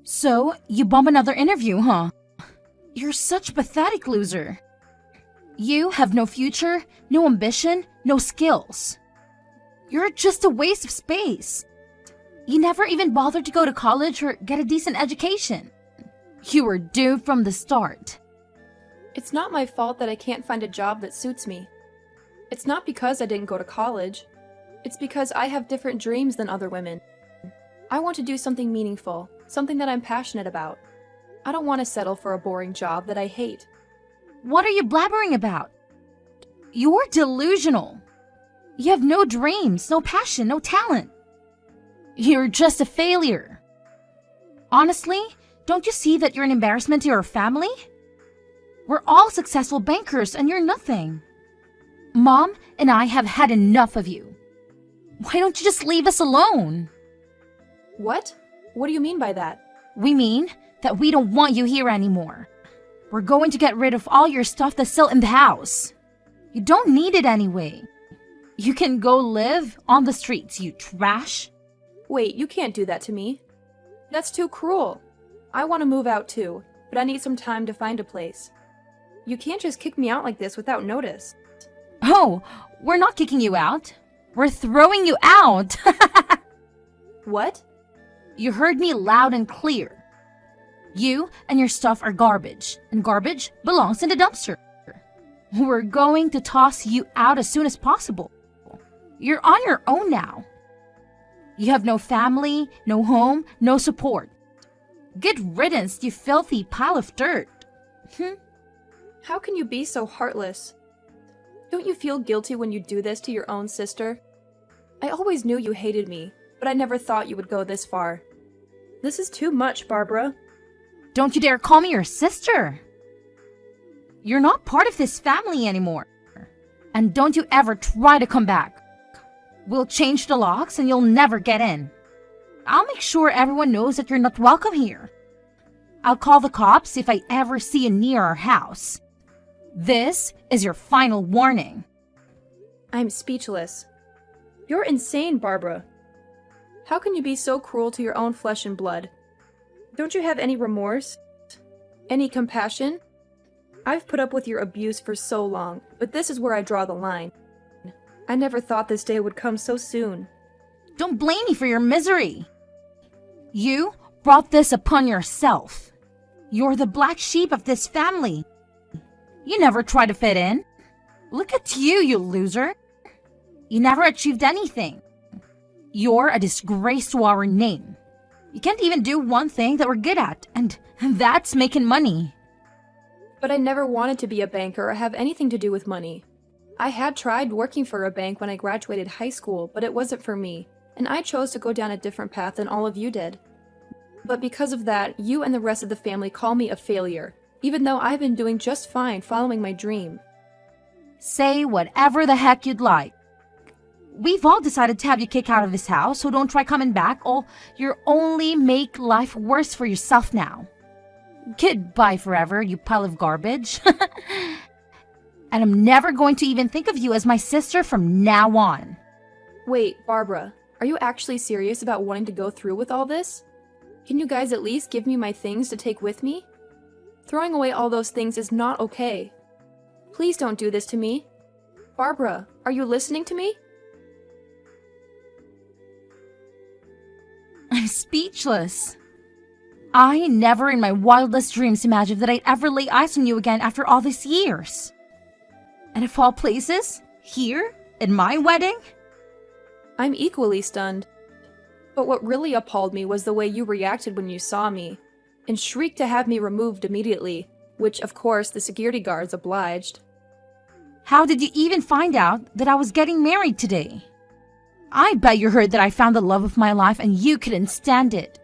So, you bump another interview, huh? You're such a pathetic loser. You have no future, no ambition, no skills. You're just a waste of space. You never even bothered to go to college or get a decent education. You were doomed from the start. It's not my fault that I can't find a job that suits me. It's not because I didn't go to college. It's because I have different dreams than other women. I want to do something meaningful, something that I'm passionate about. I don't want to settle for a boring job that I hate. What are you blabbering about? You're delusional. You have no dreams, no passion, no talent. You're just a failure. Honestly, don't you see that you're an embarrassment to your family? We're all successful bankers and you're nothing. Mom and I have had enough of you. Why don't you just leave us alone? What? What do you mean by that? We mean that we don't want you here anymore. We're going to get rid of all your stuff that's still in the house. You don't need it anyway. You can go live on the streets, you trash. Wait, you can't do that to me. That's too cruel. I want to move out too, but I need some time to find a place. You can't just kick me out like this without notice. Oh, we're not kicking you out. We're throwing you out. What? You heard me loud and clear. You and your stuff are garbage, and garbage belongs in the dumpster. We're going to toss you out as soon as possible. You're on your own now. You have no family, no home, no support. Good riddance, you filthy pile of dirt. How can you be so heartless? Don't you feel guilty when you do this to your own sister? I always knew you hated me, but I never thought you would go this far. This is too much, Barbara. Don't you dare call me your sister. You're not part of this family anymore. And don't you ever try to come back. We'll change the locks and you'll never get in. I'll make sure everyone knows that you're not welcome here. I'll call the cops if I ever see you near our house. This is your final warning. I'm speechless. You're insane, Barbara. How can you be so cruel to your own flesh and blood? Don't you have any remorse? Any compassion? I've put up with your abuse for so long, but this is where I draw the line. I never thought this day would come so soon. Don't blame me for your misery. You brought this upon yourself. You're the black sheep of this family. You never tried to fit in. Look at you, you loser. You never achieved anything. You're a disgrace to our name. You can't even do one thing that we're good at, and that's making money. But I never wanted to be a banker or have anything to do with money. I had tried working for a bank when I graduated high school, but it wasn't for me, and I chose to go down a different path than all of you did. But because of that, you and the rest of the family call me a failure, even though I've been doing just fine following my dream. Say whatever the heck you'd like. We've all decided to have you kick out of this house, so don't try coming back, or you'll only make life worse for yourself now. Goodbye forever, you pile of garbage. And I'm never going to even think of you as my sister from now on. Wait, Barbara, are you actually serious about wanting to go through with all this? Can you guys at least give me my things to take with me? Throwing away all those things is not okay. Please don't do this to me. Barbara, are you listening to me? I'm speechless. I never in my wildest dreams imagined that I'd ever lay eyes on you again after all these years. And of all places, here, at my wedding? I'm equally stunned. But what really appalled me was the way you reacted when you saw me, and shrieked to have me removed immediately, which of course the security guards obliged. How did you even find out that I was getting married today? I bet you heard that I found the love of my life and you couldn't stand it.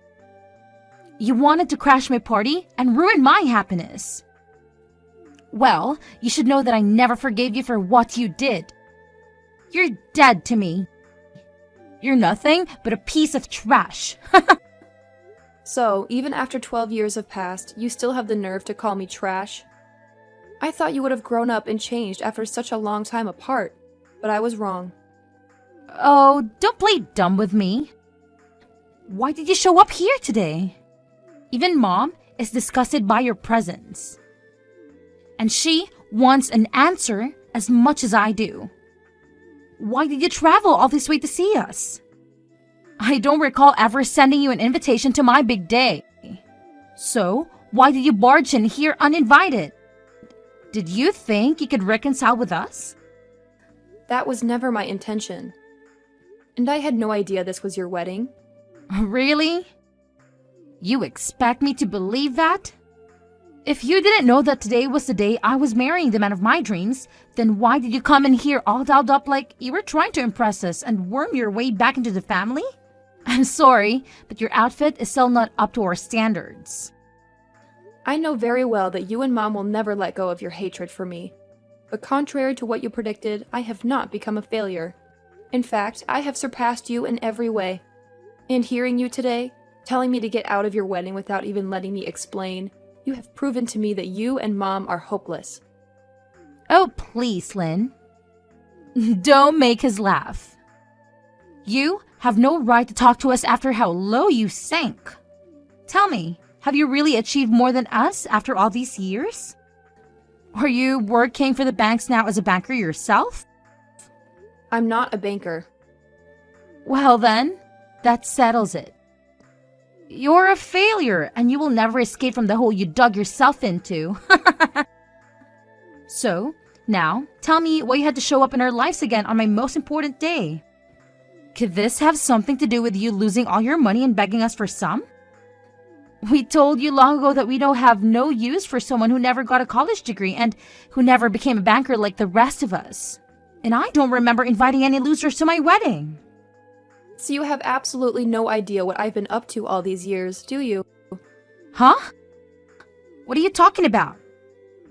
You wanted to crash my party and ruin my happiness. Well, you should know that I never forgave you for what you did. You're dead to me. You're nothing but a piece of trash. So, even after 12 years have passed, you still have the nerve to call me trash? I thought you would have grown up and changed after such a long time apart, but I was wrong. Oh, don't play dumb with me. Why did you show up here today? Even Mom is disgusted by your presence. And she wants an answer as much as I do. Why did you travel all this way to see us? I don't recall ever sending you an invitation to my big day. So, why did you barge in here uninvited? Did you think you could reconcile with us? That was never my intention. And I had no idea this was your wedding. Really? You expect me to believe that? If you didn't know that today was the day I was marrying the man of my dreams, then why did you come in here all dolled up like you were trying to impress us and worm your way back into the family? I'm sorry, but your outfit is still not up to our standards. I know very well that you and Mom will never let go of your hatred for me. But contrary to what you predicted, I have not become a failure. In fact, I have surpassed you in every way. And hearing you today, telling me to get out of your wedding without even letting me explain, you have proven to me that you and Mom are hopeless. Oh, please, Lynn. Don't make us laugh. You have no right to talk to us after how low you sank. Tell me, have you really achieved more than us after all these years? Are you working for the banks now as a banker yourself? I'm not a banker. Well then, that settles it. You're a failure, and you will never escape from the hole you dug yourself into. So, now, tell me why you had to show up in our lives again on my most important day. Could this have something to do with you losing all your money and begging us for some? We told you long ago that we don't have no use for someone who never got a college degree and who never became a banker like the rest of us. And I don't remember inviting any losers to my wedding. So you have absolutely no idea what I've been up to all these years, do you? Huh? What are you talking about?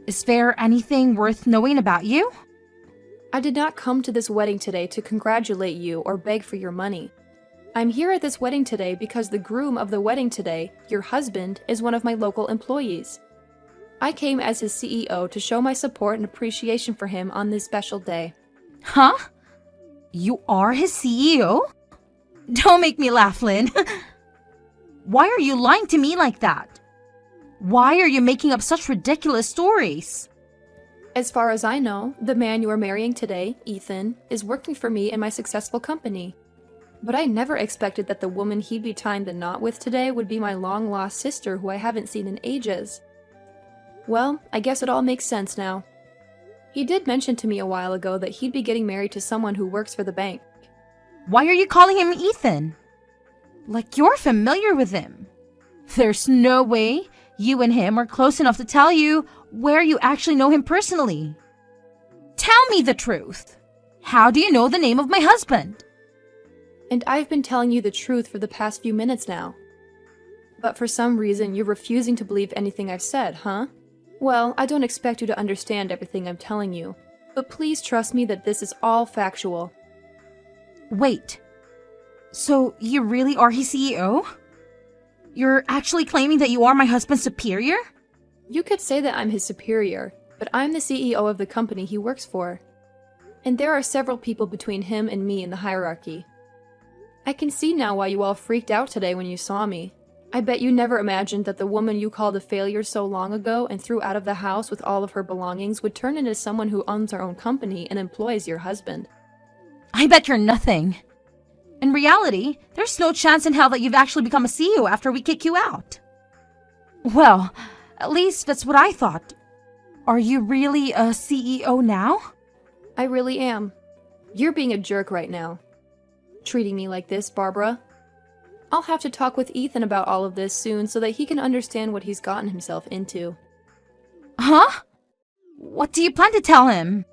Is there anything worth knowing about you? I did not come to this wedding today to congratulate you or beg for your money. I'm here at this wedding today because the groom of the wedding today, your husband, is one of my local employees. I came as his CEO to show my support and appreciation for him on this special day. Huh? You are his CEO? Don't make me laugh, Lynn. Why are you lying to me like that? Why are you making up such ridiculous stories? As far as I know, the man you are marrying today, Ethan, is working for me in my successful company. But I never expected that the woman he'd be tying the knot with today would be my long-lost sister who I haven't seen in ages. Well, I guess it all makes sense now. He did mention to me a while ago that he'd be getting married to someone who works for the bank. Why are you calling him Ethan? Like you're familiar with him. There's no way you and him are close enough to tell you where you actually know him personally. Tell me the truth. How do you know the name of my husband? And I've been telling you the truth for the past few minutes now. But for some reason, you're refusing to believe anything I've said, huh? Well, I don't expect you to understand everything I'm telling you, but please trust me that this is all factual. Wait, so you really are his CEO? You're actually claiming that you are my husband's superior? You could say that I'm his superior, but I'm the CEO of the company he works for. And there are several people between him and me in the hierarchy. I can see now why you all freaked out today when you saw me. I bet you never imagined that the woman you called a failure so long ago and threw out of the house with all of her belongings would turn into someone who owns her own company and employs your husband. I bet you're nothing. In reality, there's no chance in hell that you've actually become a CEO after we kick you out. Well, at least that's what I thought. Are you really a CEO now? I really am. You're being a jerk right now. Treating me like this, Barbara. I'll have to talk with Ethan about all of this soon so that he can understand what he's gotten himself into. Huh? What do you plan to tell him?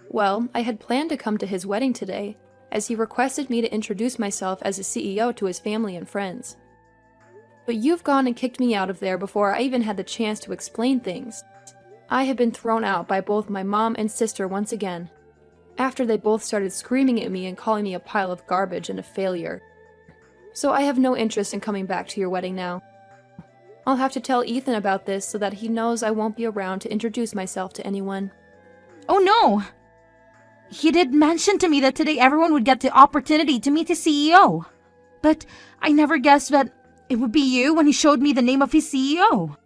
Well, I had planned to come to his wedding today, as he requested me to introduce myself as a CEO to his family and friends. But you've gone and kicked me out of there before I even had the chance to explain things. I have been thrown out by both my mom and sister once again, after they both started screaming at me and calling me a pile of garbage and a failure. So I have no interest in coming back to your wedding now. I'll have to tell Ethan about this so that he knows I won't be around to introduce myself to anyone. Oh no! He did mention to me that today everyone would get the opportunity to meet the CEO. But I never guessed that It would be you when he showed me the name of his CEO.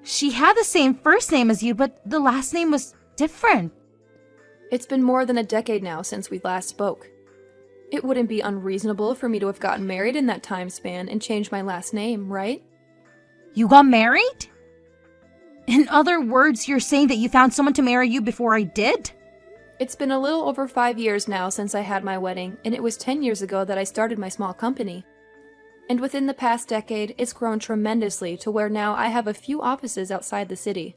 She had the same first name as you, but the last name was different. It's been more than a decade now since we last spoke. It wouldn't be unreasonable for me to have gotten married in that time span and changed my last name, right? You got married? In other words, you're saying that you found someone to marry you before I did? It's been a little over 5 years now since I had my wedding, and it was 10 years ago that I started my small company. And within the past decade, it's grown tremendously to where now I have a few offices outside the city.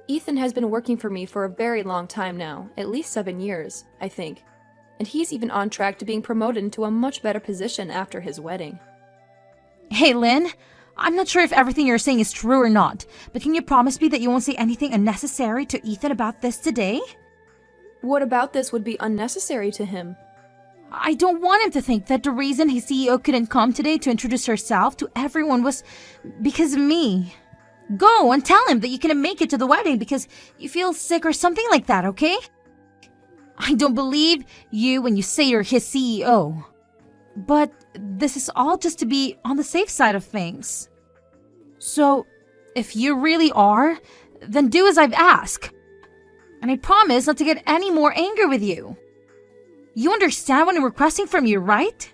Ethan has been working for me for a very long time now, at least 7 years, I think. And he's even on track to being promoted into a much better position after his wedding. Hey, Lynn, I'm not sure if everything you're saying is true or not, but can you promise me that you won't say anything unnecessary to Ethan about this today? What about this would be unnecessary to him? I don't want him to think that the reason his CEO couldn't come today to introduce herself to everyone was because of me. Go and tell him that you couldn't make it to the wedding because you feel sick or something like that, okay? I don't believe you when you say you're his CEO. But this is all just to be on the safe side of things. So, if you really are, then do as I've asked. And I promise not to get any more angry with you. You understand what I'm requesting from you, right?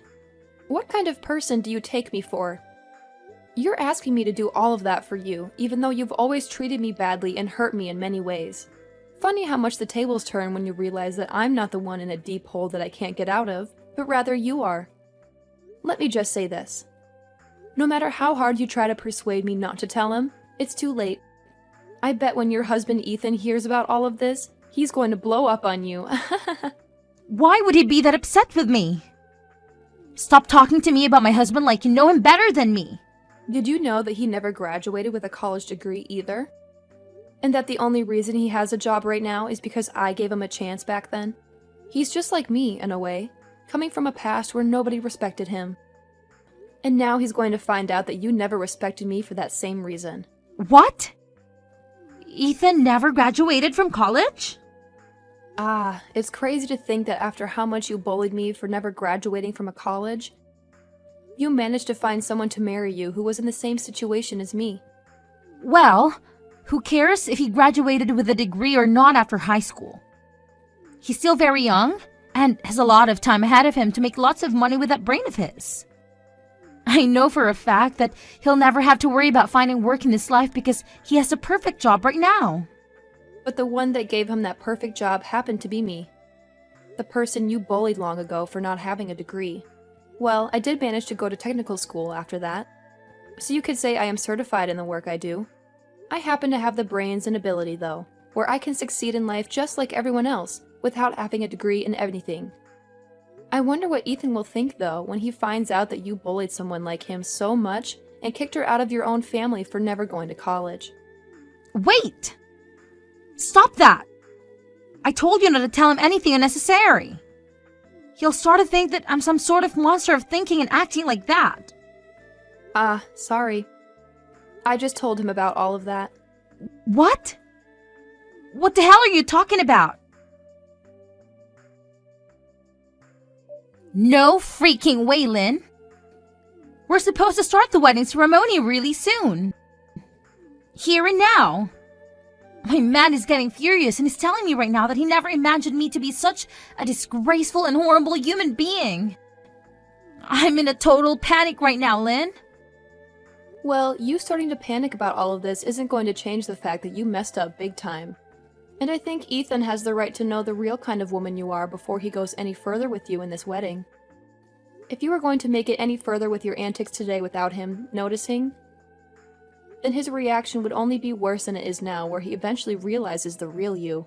What kind of person do you take me for? You're asking me to do all of that for you, even though you've always treated me badly and hurt me in many ways. Funny how much the tables turn when you realize that I'm not the one in a deep hole that I can't get out of, but rather you are. Let me just say this. No matter how hard you try to persuade me not to tell him, it's too late. I bet when your husband Ethan hears about all of this, he's going to blow up on you. Why would he be that upset with me? Stop talking to me about my husband like you know him better than me. Did you know that he never graduated with a college degree either? And that the only reason he has a job right now is because I gave him a chance back then? He's just like me, in a way, coming from a past where nobody respected him. And now he's going to find out that you never respected me for that same reason. What? Ethan never graduated from college? Ah, it's crazy to think that after how much you bullied me for never graduating from a college, you managed to find someone to marry you who was in the same situation as me. Well, who cares if he graduated with a degree or not after high school? He's still very young and has a lot of time ahead of him to make lots of money with that brain of his. I know for a fact that he'll never have to worry about finding work in his life because he has the perfect job right now. But the one that gave him that perfect job happened to be me. The person you bullied long ago for not having a degree. Well, I did manage to go to technical school after that. So you could say I am certified in the work I do. I happen to have the brains and ability, though, where I can succeed in life just like everyone else, without having a degree in anything. I wonder what Ethan will think, though, when he finds out that you bullied someone like him so much and kicked her out of your own family for never going to college. Wait! Stop that! I told you not to tell him anything unnecessary. He'll start to think that I'm some sort of monster of thinking and acting like that. Sorry. I just told him about all of that. What? What the hell are you talking about? No freaking way, Lynn. We're supposed to start the wedding ceremony really soon. Here and now. My man is getting furious and is telling me right now that he never imagined me to be such a disgraceful and horrible human being. I'm in a total panic right now, Lynn. Well, you starting to panic about all of this isn't going to change the fact that you messed up big time. And I think Ethan has the right to know the real kind of woman you are before he goes any further with you in this wedding. If you were going to make it any further with your antics today without him noticing, then his reaction would only be worse than it is now, where he eventually realizes the real you.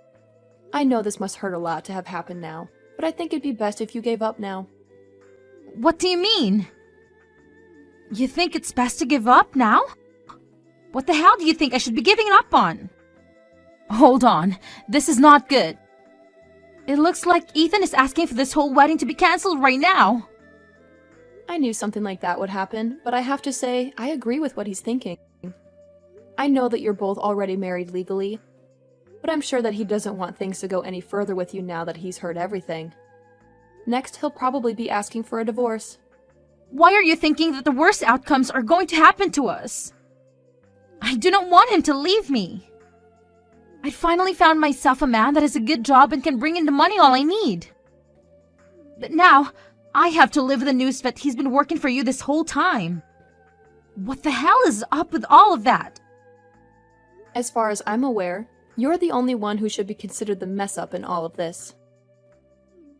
I know this must hurt a lot to have happened now, but I think it'd be best if you gave up now. What do you mean? You think it's best to give up now? What the hell do you think I should be giving up on? Hold on, this is not good. It looks like Ethan is asking for this whole wedding to be cancelled right now. I knew something like that would happen, but I have to say, I agree with what he's thinking. I know that you're both already married legally, but I'm sure that he doesn't want things to go any further with you now that he's heard everything. Next, he'll probably be asking for a divorce. Why are you thinking that the worst outcomes are going to happen to us? I do not want him to leave me. I finally found myself a man that has a good job and can bring in the money all I need. But now, I have to live with the news that he's been working for you this whole time. What the hell is up with all of that? As far as I'm aware, you're the only one who should be considered the mess-up in all of this.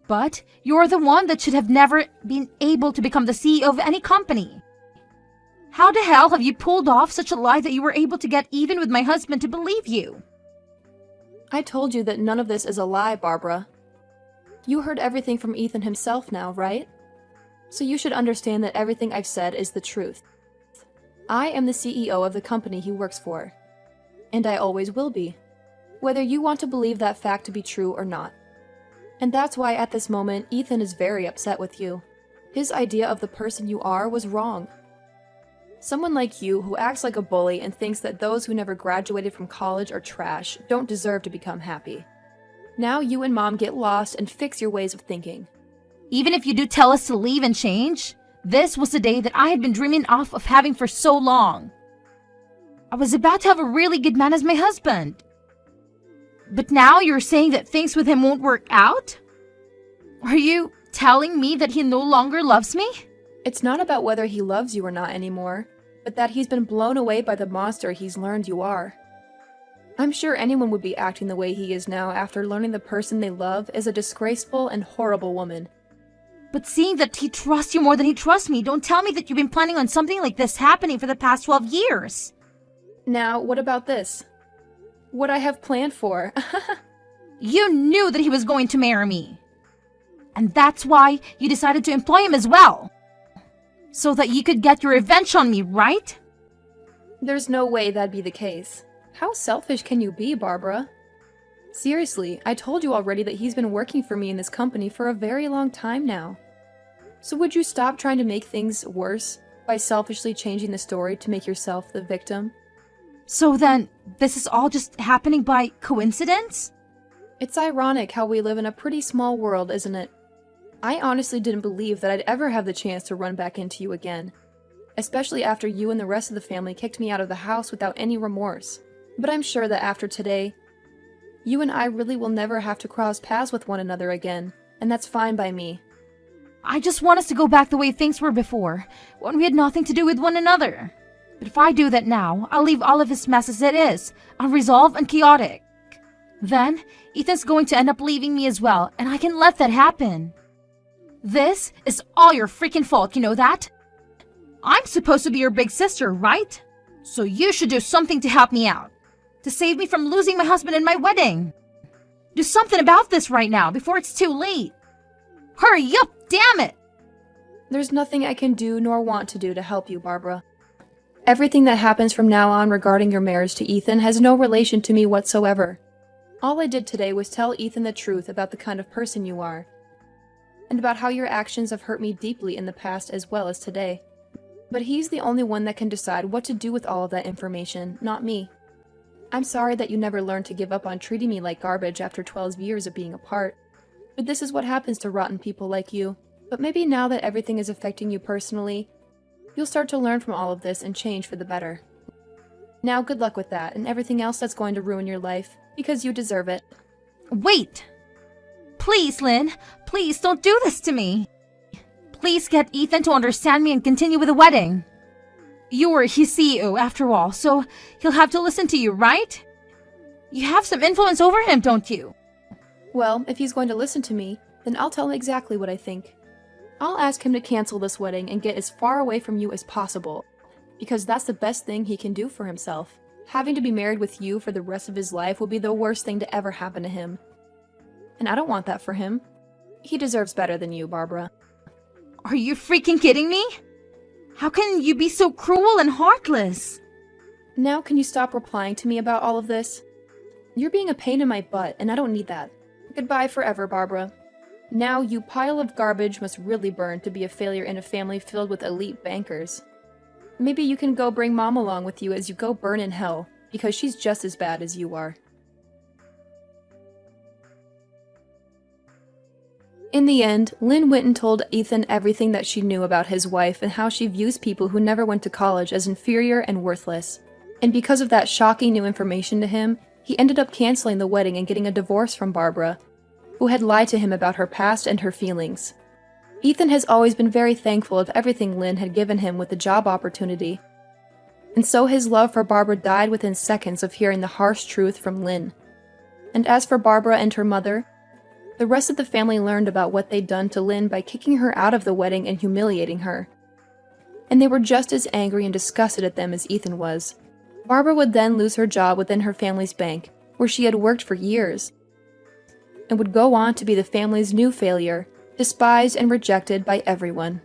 But you're the one that should have never been able to become the CEO of any company. How the hell have you pulled off such a lie that you were able to get even with my husband to believe you? I told you that none of this is a lie, Barbara. You heard everything from Ethan himself now, right? So you should understand that everything I've said is the truth. I am the CEO of the company he works for. And I always will be, whether you want to believe that fact to be true or not. And that's why at this moment, Ethan is very upset with you. His idea of the person you are was wrong. Someone like you who acts like a bully and thinks that those who never graduated from college are trash don't deserve to become happy. Now you and Mom get lost and fix your ways of thinking. Even if you do tell us to leave and change, this was the day that I had been dreaming of having for so long. I was about to have a really good man as my husband. But now you're saying that things with him won't work out? Are you telling me that he no longer loves me? It's not about whether he loves you or not anymore, but that he's been blown away by the monster he's learned you are. I'm sure anyone would be acting the way he is now after learning the person they love is a disgraceful and horrible woman. But seeing that he trusts you more than he trusts me, don't tell me that you've been planning on something like this happening for the past 12 years. Now, what about this? What I have planned for. You knew that he was going to marry me. And that's why you decided to employ him as well. So that you could get your revenge on me, right? There's no way that'd be the case. How selfish can you be, Barbara? Seriously, I told you already that he's been working for me in this company for a very long time now. So would you stop trying to make things worse by selfishly changing the story to make yourself the victim? So then, this is all just happening by coincidence? It's ironic how we live in a pretty small world, isn't it? I honestly didn't believe that I'd ever have the chance to run back into you again. Especially after you and the rest of the family kicked me out of the house without any remorse. But I'm sure that after today, you and I really will never have to cross paths with one another again, and that's fine by me. I just want us to go back the way things were before, when we had nothing to do with one another. But if I do that now, I'll leave all of this mess as it is, unresolved and chaotic. Then, Ethan's going to end up leaving me as well, and I can let that happen. This is all your freaking fault, you know that? I'm supposed to be your big sister, right? So you should do something to help me out. To save me from losing my husband and my wedding. Do something about this right now, before it's too late. Hurry up, damn it! There's nothing I can do nor want to do to help you, Barbara. Everything that happens from now on regarding your marriage to Ethan has no relation to me whatsoever. All I did today was tell Ethan the truth about the kind of person you are, and about how your actions have hurt me deeply in the past as well as today. But he's the only one that can decide what to do with all of that information, not me. I'm sorry that you never learned to give up on treating me like garbage after 12 years of being apart. But this is what happens to rotten people like you. But maybe now that everything is affecting you personally, you'll start to learn from all of this and change for the better. Now, good luck with that and everything else that's going to ruin your life, because you deserve it. Wait! Please, Lynn, please don't do this to me. Please get Ethan to understand me and continue with the wedding. You're his CEO after all, so he'll have to listen to you, right? You have some influence over him, don't you? Well, if he's going to listen to me, then I'll tell him exactly what I think. I'll ask him to cancel this wedding and get as far away from you as possible, because that's the best thing he can do for himself. Having to be married with you for the rest of his life will be the worst thing to ever happen to him. And I don't want that for him. He deserves better than you, Barbara. Are you freaking kidding me? How can you be so cruel and heartless? Now can you stop replying to me about all of this? You're being a pain in my butt, and I don't need that. Goodbye forever, Barbara. Now you pile of garbage must really burn to be a failure in a family filled with elite bankers. Maybe you can go bring Mom along with you as you go burn in hell, because she's just as bad as you are. In the end, Lynn went and told Ethan everything that she knew about his wife and how she views people who never went to college as inferior and worthless. And because of that shocking new information to him, he ended up canceling the wedding and getting a divorce from Barbara, who had lied to him about her past and her feelings. Ethan has always been very thankful of everything Lynn had given him with the job opportunity, and so his love for Barbara died within seconds of hearing the harsh truth from Lynn. And as for Barbara and her mother, the rest of the family learned about what they'd done to Lynn by kicking her out of the wedding and humiliating her. And they were just as angry and disgusted at them as Ethan was. Barbara would then lose her job within her family's bank, where she had worked for years, and would go on to be the family's new failure, despised and rejected by everyone.